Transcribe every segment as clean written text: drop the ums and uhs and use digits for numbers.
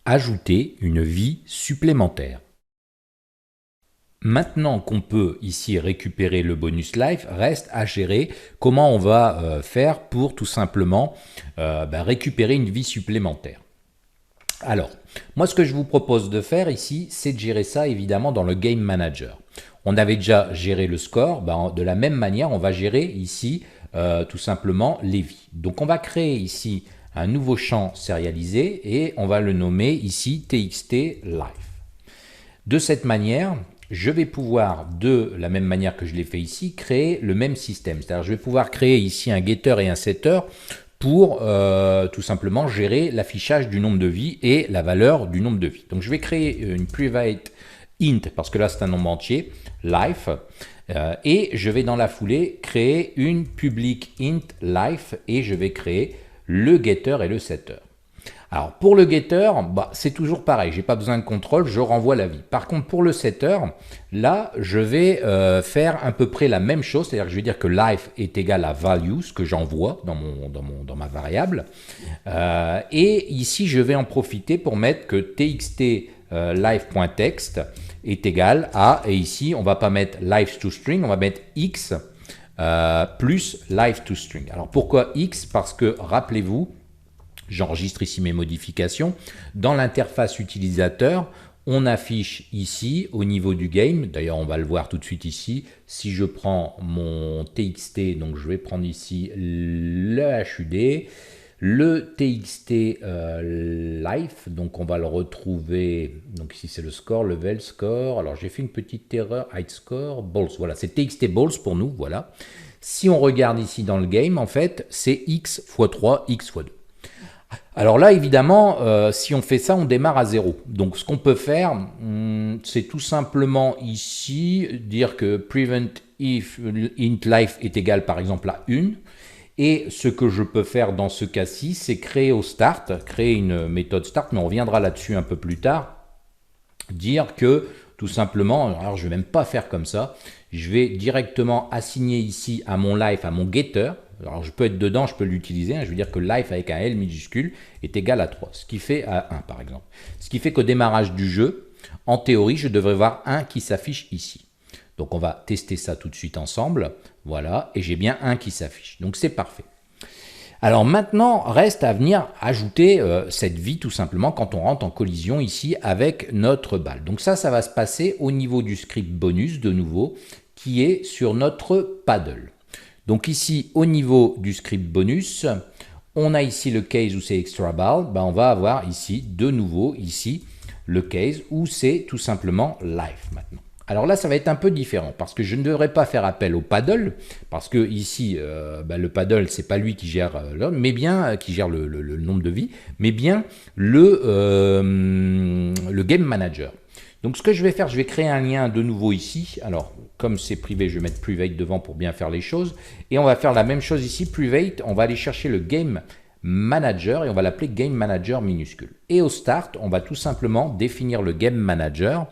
ajouter une vie supplémentaire. Maintenant qu'on peut ici récupérer le bonus life, reste à gérer comment on va faire pour tout simplement récupérer une vie supplémentaire. Alors, moi ce que je vous propose de faire ici, c'est de gérer ça évidemment dans le Game Manager. On avait déjà géré le score, de la même manière on va gérer ici tout simplement les vies. Donc on va créer ici un nouveau champ sérialisé et on va le nommer ici TXT Life. De cette manière, je vais pouvoir, de la même manière que je l'ai fait ici, créer le même système. C'est-à-dire je vais pouvoir créer ici un getter et un setter pour tout simplement gérer l'affichage du nombre de vies et la valeur du nombre de vies. Donc je vais créer une private int, parce que là c'est un nombre entier, life, et je vais dans la foulée créer une public int life et je vais créer le getter et le setter. Alors pour le getter, c'est toujours pareil, j'ai pas besoin de contrôle, je renvoie la vie. Par contre pour le setter, là je vais faire à peu près la même chose, c'est-à-dire que je vais dire que life est égal à value, ce que j'envoie dans ma variable. Et ici je vais en profiter pour mettre que txt life.text est égal à, et ici on va pas mettre life to string, on va mettre x plus life to string. Alors pourquoi x? Parce que rappelez-vous, j'enregistre ici mes modifications. Dans l'interface utilisateur, on affiche ici au niveau du game, d'ailleurs on va le voir tout de suite ici, si je prends mon TXT, donc je vais prendre ici le HUD, le TXT life, donc on va le retrouver, donc ici c'est le score, level score, alors j'ai fait une petite erreur, height score, balls, voilà, c'est TXT balls pour nous, voilà. Si on regarde ici dans le game, en fait, c'est x x 3, x x 2. Alors là, évidemment, si on fait ça, on démarre à 0. Donc ce qu'on peut faire, c'est tout simplement ici dire que prevent if int life est égal par exemple à 1. Et ce que je peux faire dans ce cas-ci, c'est créer au start, créer une méthode start, mais on reviendra là-dessus un peu plus tard, dire que tout simplement, alors je ne vais même pas faire comme ça, je vais directement assigner ici à mon life, à mon getter, alors je peux être dedans, je peux l'utiliser, je veux dire que life avec un L minuscule est égal à 3, ce qui fait à 1 par exemple. Ce qui fait qu'au démarrage du jeu, en théorie, je devrais voir 1 qui s'affiche ici. Donc on va tester ça tout de suite ensemble, voilà, et j'ai bien 1 qui s'affiche, donc c'est parfait. Alors maintenant, reste à venir ajouter cette vie tout simplement quand on rentre en collision ici avec notre balle. Donc ça va se passer au niveau du script bonus de nouveau, qui est sur notre paddle. Donc ici, au niveau du script bonus, on a ici le case où c'est extra ball, on va avoir ici, de nouveau, ici, le case où c'est tout simplement life maintenant. Alors là, ça va être un peu différent parce que je ne devrais pas faire appel au paddle parce que ici, le paddle, c'est pas lui qui gère mais bien qui gère le nombre de vies, mais bien le game manager. Donc ce que je vais faire, je vais créer un lien de nouveau ici. Alors comme c'est privé, je vais mettre private devant pour bien faire les choses. Et on va faire la même chose ici, private, on va aller chercher le game manager et on va l'appeler game manager minuscule. Et au start, on va tout simplement définir le game manager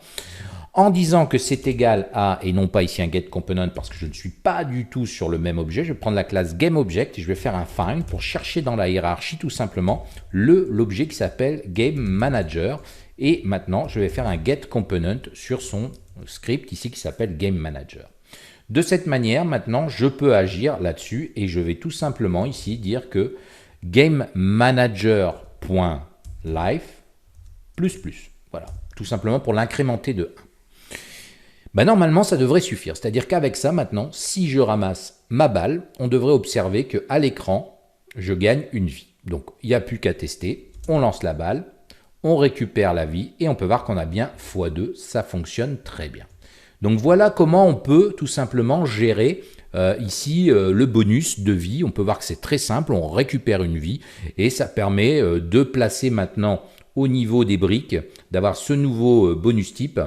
en disant que c'est égal à, et non pas ici un getComponent parce que je ne suis pas du tout sur le même objet, je vais prendre la classe GameObject et je vais faire un find pour chercher dans la hiérarchie tout simplement l'objet qui s'appelle GameManager. Et maintenant, je vais faire un getComponent sur son script ici qui s'appelle GameManager. De cette manière, maintenant, je peux agir là-dessus et je vais tout simplement ici dire que GameManager.life voilà, tout simplement pour l'incrémenter de 1. Normalement, ça devrait suffire. C'est-à-dire qu'avec ça, maintenant, si je ramasse ma balle, on devrait observer qu'à l'écran, je gagne une vie. Donc, il n'y a plus qu'à tester. On lance la balle, on récupère la vie et on peut voir qu'on a bien x2. Ça fonctionne très bien. Donc, voilà comment on peut tout simplement gérer ici le bonus de vie. On peut voir que c'est très simple. On récupère une vie et ça permet de placer maintenant au niveau des briques, d'avoir ce nouveau bonus type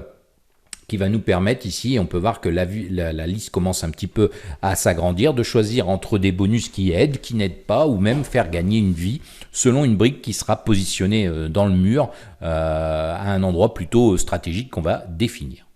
qui va nous permettre ici, on peut voir que la liste commence un petit peu à s'agrandir, de choisir entre des bonus qui aident, qui n'aident pas, ou même faire gagner une vie selon une brique qui sera positionnée dans le mur à un endroit plutôt stratégique qu'on va définir.